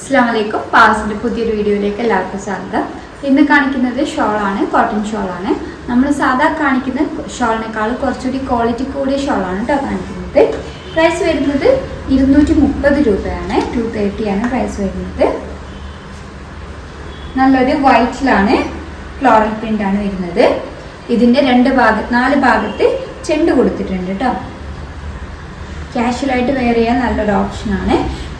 അസ്സലാമലൈക്കും. പാസിൻ്റെ പുതിയൊരു വീഡിയോയിലേക്ക് എല്ലാവർക്കും സ്വാഗതം. ഇന്ന് കാണിക്കുന്നത് ഷോളാണ്, കോട്ടൺ ഷോളാണ്. നമ്മൾ സാധാ കാണിക്കുന്ന ഷോളിനേക്കാൾ കുറച്ചുകൂടി ക്വാളിറ്റി കൂടിയ ഷോളാണ് കേട്ടോ കാണിക്കുന്നത്. പ്രൈസ് വരുന്നത് 230 രൂപയാണ്. 230 ആണ് പ്രൈസ് വരുന്നത്. നല്ലൊരു വൈറ്റിലാണ്, ഫ്ലോറൽ പ്രിൻ്റാണ് വരുന്നത്. ഇതിൻ്റെ 4 ഭാഗത്ത് ചെണ്ട് കൊടുത്തിട്ടുണ്ട് കേട്ടോ. കാഷ്വലായിട്ട് വെയർ ചെയ്യാൻ നല്ലൊരു ഓപ്ഷനാണ്.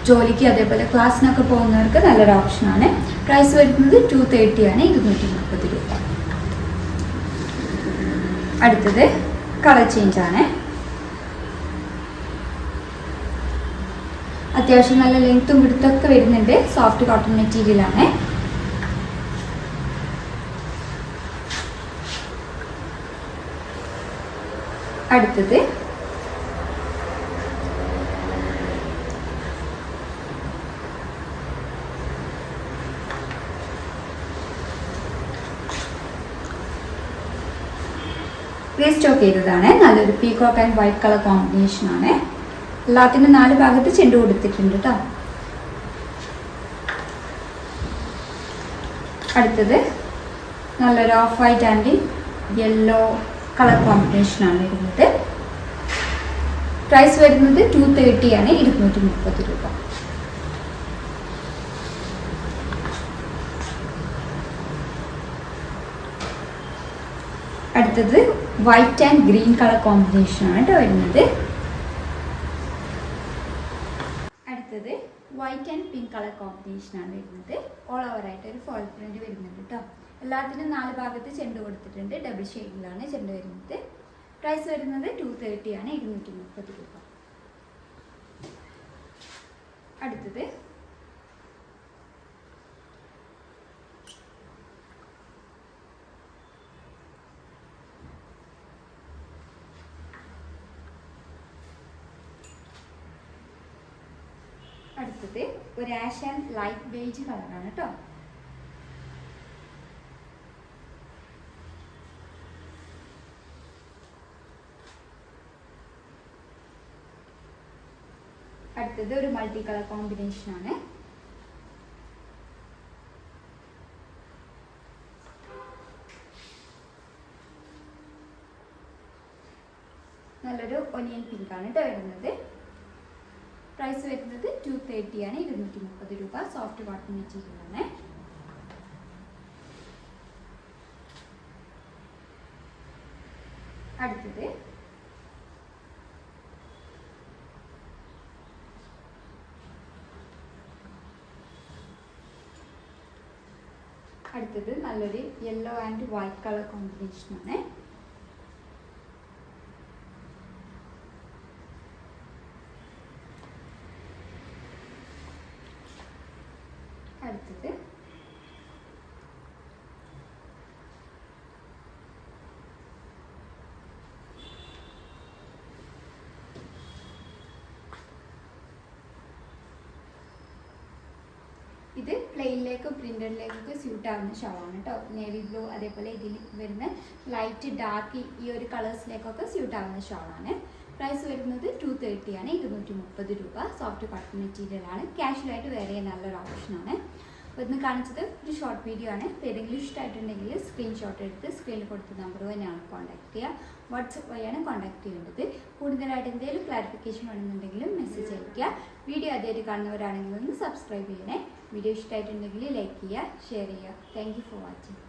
ജോലിക്ക് അതേപോലെ ക്ലാസ്സിനൊക്കെ പോകുന്നവർക്ക് നല്ലൊരു ഓപ്ഷനാണ്. പ്രൈസ് വരുന്നത് 230 ആണ്, 230 രൂപ. അടുത്തത് കളർ ചേഞ്ച് ആണ്. അത്യാവശ്യം നല്ല ലെങ്ത്തും വിടുത്തൊക്കെ വരുന്നുണ്ട്. സോഫ്റ്റ് കോട്ടൺ മെറ്റീരിയൽ ആണ്. അടുത്തത് റീസ്റ്റോക്ക് ചെയ്തതാണ്. നല്ലൊരു peacock and white colour combination ആണ്. എല്ലാത്തിനും 4 ഭാഗത്ത് ചെണ്ട് കൊടുത്തിട്ടുണ്ട് കേട്ടോ. അടുത്തത് നല്ലൊരു of white and yellow colour combination ആണ് വരുന്നത്. പ്രൈസ് വരുന്നത് 230 ആണ്, 230 രൂപ. അടുത്തത് white and green colour combination ആണ് കേട്ടോ വരുന്നത്. അടുത്തത് white and pink colour combination ആണ് വരുന്നത്. ഓൾ ഓവർ ആയിട്ട് ഒരു ഫോൾ പ്രിന്റ് വരുന്നുണ്ട് കേട്ടോ. എല്ലാത്തിനും 4 ഭാഗത്ത് ചെണ്ട് കൊടുത്തിട്ടുണ്ട്. ഡബിൾ ഷെയ്ഡിലാണ് ചെണ്ട് വരുന്നത്. പ്രൈസ് വരുന്നത് 230 ആണ്, 230 രൂപ. അടുത്തത് ഒരു ആഷ് ആൻഡ് ലൈറ്റ് ബേജ് കളറാണ് കേട്ടോ. അടുത്തത് ഒരു മൾട്ടി കളർ കോമ്പിനേഷൻ ആണ്. നല്ലൊരു ഒനിയൻ പിങ്ക് ആണ് കേട്ടോ വരുന്നത്. പ്രൈസ് വരുന്നത് 230 ആണ്, 230 രൂപ. സോഫ്റ്റ് കോട്ടൺ മെറ്റീരിയൽ ആണ്. അടുത്തത് നല്ലൊരു yellow and white colour combination ആണ്. അടുത്തത് ഇത് പ്ലെയിനിലേക്കും പ്രിന്റഡിലേക്കൊക്കെ സ്യൂട്ട് ആവുന്ന ഷോളാണ് കേട്ടോ. നേവി ബ്ലൂ അതേപോലെ ഇതിൽ വരുന്ന ലൈറ്റ് ഡാർക്ക് ഈ ഒരു കളേഴ്സിലേക്കൊക്കെ സ്യൂട്ട് ആവുന്ന ഷോളാണ്. പ്രൈസ് വരുന്നത് 230 ആണ്, 230 രൂപ. സോഫ്റ്റ് കോട്ടൺ മെറ്റീരിയൽ ആണ്. കാഷ്വലായിട്ട് വെയർ ചെയ്യാൻ നല്ലൊരു ഓപ്ഷനാണ്. അപ്പോൾ ഇന്ന് കാണിച്ചത് ഒരു ഷോർട്ട് വീഡിയോ ആണ്. ഏതെങ്കിലും ഇഷ്ടമായിട്ടുണ്ടെങ്കിൽ സ്ക്രീൻഷോട്ട് എടുത്ത് സ്ക്രീനിൽ കൊടുത്ത നമ്പർ തന്നെയാണ് കോൺടാക്ട് ചെയ്യുക. വാട്സപ്പ് വഴിയാണ് കോൺടാക്ട് ചെയ്യേണ്ടത്. കൂടുതലായിട്ട് എന്തെങ്കിലും ക്ലാരിഫിക്കേഷൻ വേണമെന്നുണ്ടെങ്കിലും മെസ്സേജ് അയയ്ക്കുക. വീഡിയോ ആദ്യമായിട്ട് കാണുന്നവരാണെങ്കിൽ ഒന്ന് സബ്സ്ക്രൈബ് ചെയ്യണേ. വീഡിയോ ഇഷ്ടമായിട്ടുണ്ടെങ്കിൽ ലൈക്ക് ചെയ്യുക, ഷെയർ ചെയ്യുക. Thank you for watching.